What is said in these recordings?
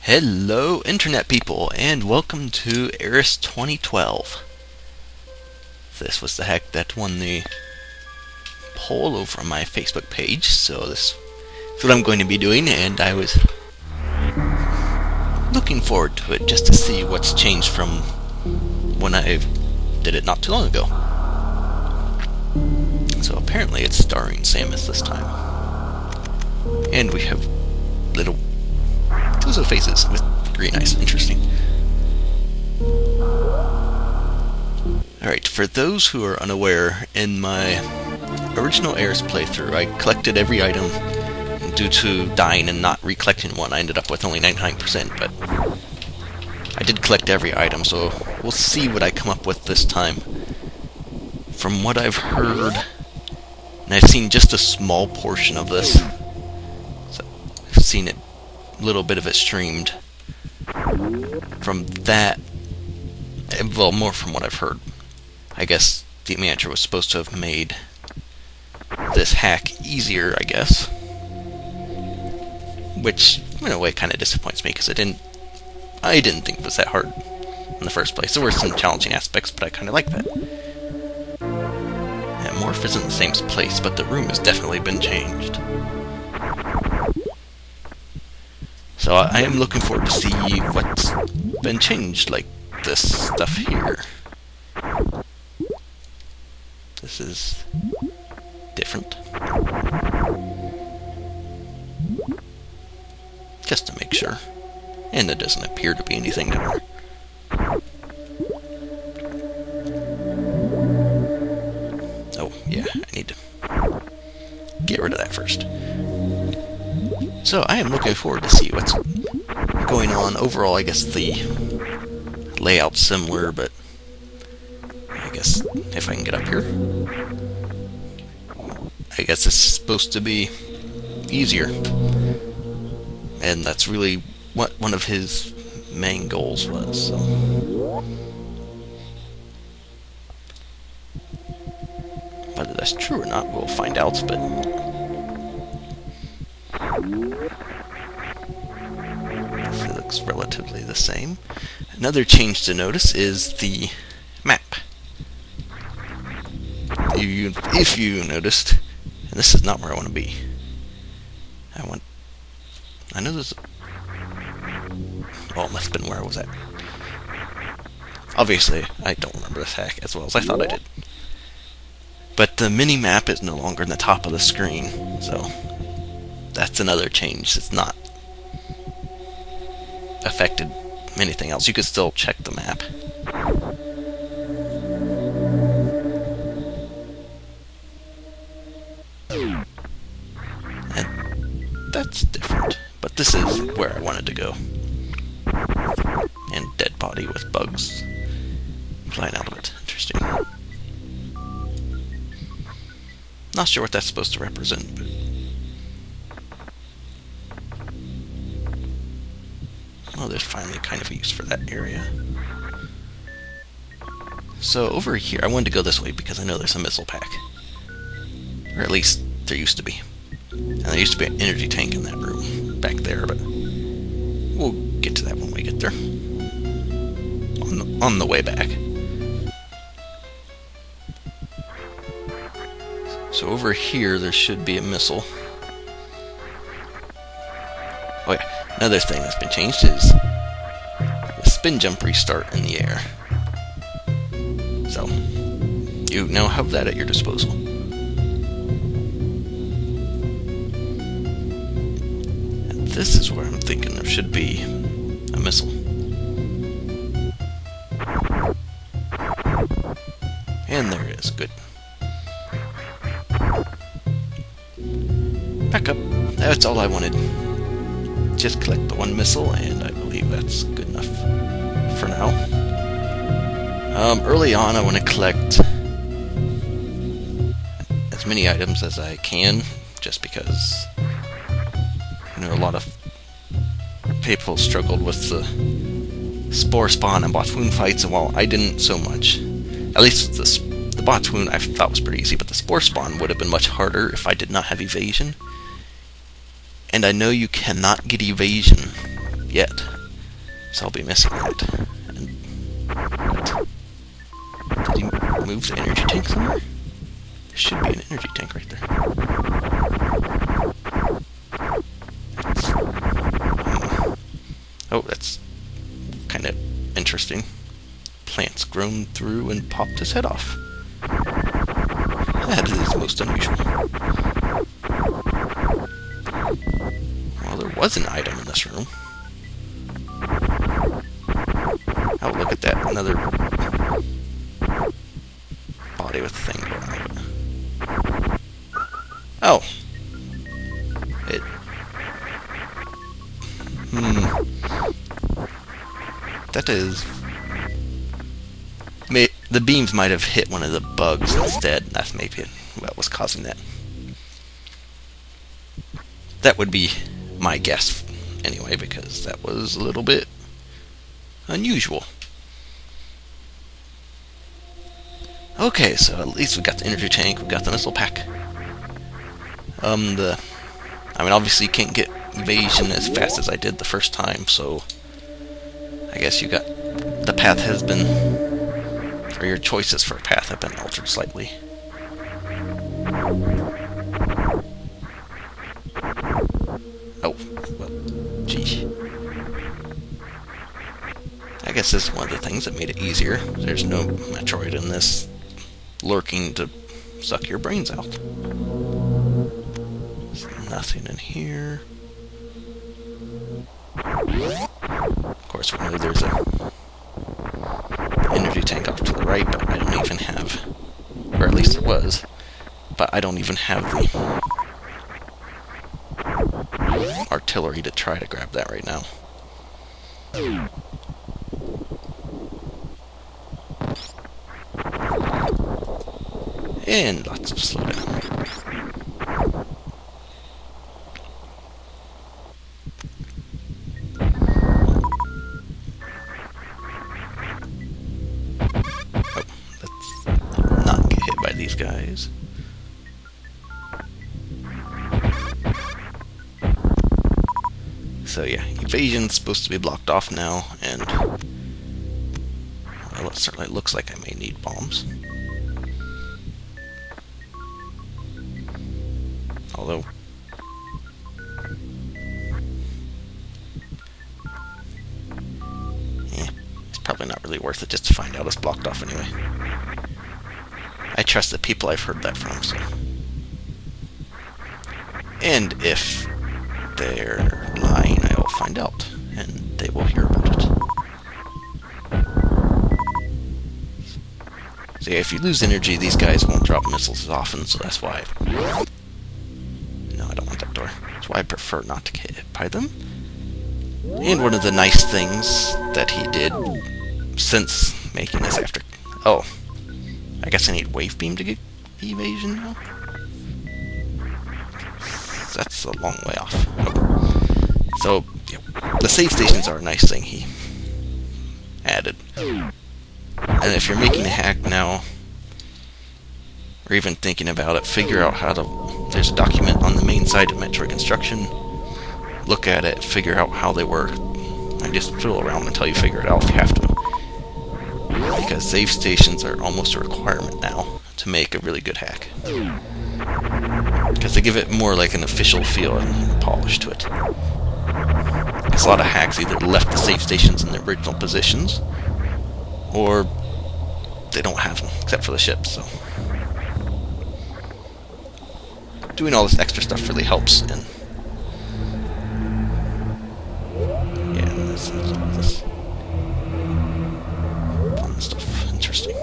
Hello Internet people, and welcome to Eris 2012. This was the hack that won the poll over on my Facebook page, so this is what I'm going to be doing, and I was looking forward to it just to see what's changed from when I did it not too long ago. So apparently it's starring Samus this time. And we have little two faces with green eyes. Interesting. Alright, for those who are unaware, in my original Eris playthrough, I collected every item. Due to dying and not recollecting one, I ended up with only 99%, but I did collect every item, so we'll see what I come up with this time. From what I've heard, and I've seen just a small portion of this, so I've seen it, a little bit of it streamed. From that, well, more from what I've heard, I guess the manager was supposed to have made this hack easier, I guess. Which, in a way, kind of disappoints me, because I didn't think it was that hard in the first place. There were some challenging aspects, but I kind of like that. And Morph isn't the same place, but the room has definitely been changed. So I am looking forward to see what's been changed, like this stuff here. This is different. Just to make sure. And there doesn't appear to be anything there. Oh, yeah, I need to get rid of that first. So, I am looking forward to see what's going on. Overall, I guess the layout's similar, but I guess if I can get up here, I guess it's supposed to be easier. And that's really what one of his main goals was. So. Whether that's true or not, we'll find out, but this looks relatively the same. Another change to notice is the map. If you noticed, and this is not where I want to be. I know there's... Well, it must have been where I was at. Obviously, I don't remember this hack as well as I thought I did. But the mini-map is no longer in the top of the screen, so that's another change. It's not affected anything else. You could still check the map. And that's different. But this is where I wanted to go. And dead body with bugs flying out of it. Interesting. Not sure what that's supposed to represent, but well, there's finally kind of a use for that area. So over here, I wanted to go this way because I know there's a missile pack. Or at least there used to be. And there used to be an energy tank in that room back there, but we'll get to that when we get there. On the way back. So over here, there should be a missile. Oh yeah, another thing that's been changed is the spin jump restart in the air. So, you now have that at your disposal. And this is where I'm thinking there should be a missile. And there it is. Good. Back up. That's all I wanted. Just collect the one missile, and I believe that's good enough for now. Early on, I want to collect as many items as I can, just because a lot of people struggled with the Spore Spawn and Botwoon fights, and while I didn't so much, at least the Botwoon I thought was pretty easy, but the Spore Spawn would have been much harder if I did not have evasion. And I know you cannot get evasion yet So I'll be missing that. And what? Did he move the energy tank somewhere? There should be an energy tank right there. Oh, that's kind of interesting. Plants grown through and popped his head off. That is most unusual. Well, there was an item in this room. Oh, look at that. Another body with a thing going on it. Oh. It... That is... The beams might have hit one of the bugs instead. That's maybe what was causing that. That would be my guess, anyway, because that was a little bit unusual. Okay, so at least we got the energy tank, we got the missile pack. I mean, obviously you can't get evasion as fast as I did the first time, so I guess you got... The path has been... or your choices for a path have been altered slightly. Oh, well, gee. I guess this is one of the things that made it easier. There's no Metroid in this lurking to suck your brains out. There's nothing in here. Of course, we know there's a energy tank off to the right, but I don't even have, or at least it was, but I don't even have the artillery to try to grab that right now. And lots of slowdown. These guys. So yeah, evasion's supposed to be blocked off now, and well, it certainly looks like I may need bombs. Although it's probably not really worth it just to find out it's blocked off anyway. I trust the people I've heard that from, so. And if they're lying, I will find out, and they will hear about it. So yeah, if you lose energy, these guys won't drop missiles as often, so that's why... No, I don't want that door. That's why I prefer not to get hit by them. And one of the nice things that he did since making this after... Oh. I guess I need wave beam to get evasion now. That's a long way off. Oh. So, yeah, the save stations are a nice thing he added. And if you're making a hack now, or even thinking about it, figure out how to... There's a document on the main site of Metroid Construction. Look at it, figure out how they work, and just fiddle around until you figure it out if you have to. Because save stations are almost a requirement now to make a really good hack. Because they give it more like an official feel and polish to it. Because a lot of hacks either left the save stations in their original positions, or they don't have them, except for the ships, so... Doing all this extra stuff really helps, and... Yeah, and this is all this... fun stuff. Interesting.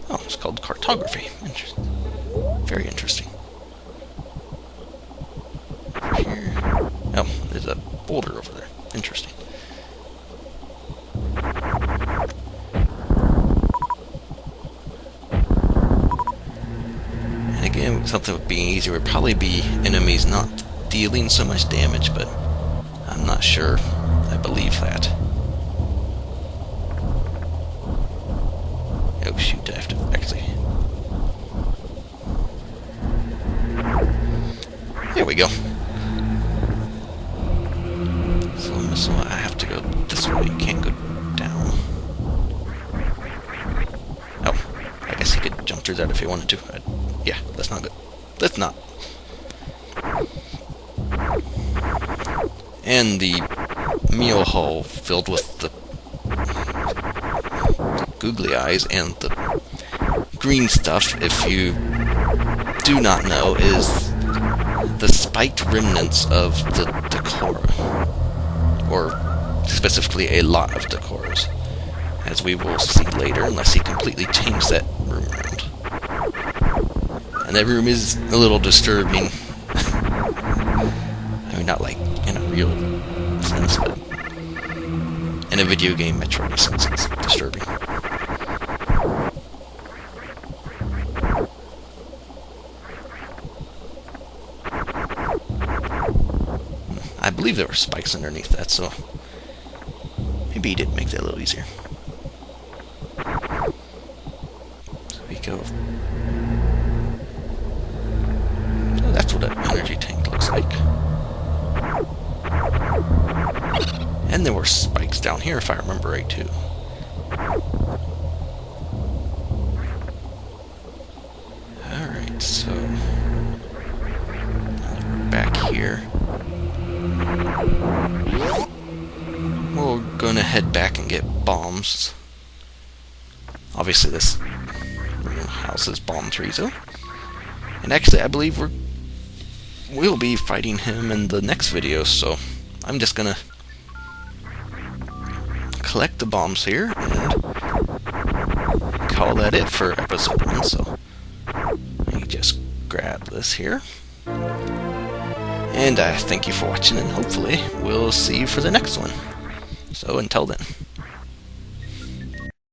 Oh, it's called cartography. Interesting. Very interesting. Over here... Oh, there's a boulder over there. Interesting. And again, something with being easier would probably be enemies not dealing so much damage, but I'm not sure I believe that. Oh shoot, I have to actually... There we go. So So I have to go this way. Can't go down. Oh, I guess he could jump through that if he wanted to. Yeah, that's not good. That's not. And the meal hole filled with the googly eyes and the green stuff, if you do not know, is the spiked remnants of the decor, or specifically a lot of decors, as we will see later, unless he completely changed that room around. And that room is a little disturbing. I mean, not like in a real sense, but in a video game Metroid sense, it's disturbing. I believe there were spikes underneath that, so maybe he did make that a little easier. So we go. So that's what an energy tank looks like. And there were spikes down here, if I remember right, too. Alright, so we're back here. We're gonna head back and get bombs. Obviously this room houses Bomb 3, so. And actually I believe we'll be fighting him in the next video, so I'm just gonna collect the bombs here and call that it for episode 1, so let me just grab this here. And I thank you for watching, and hopefully we'll see you for the next one. So until then.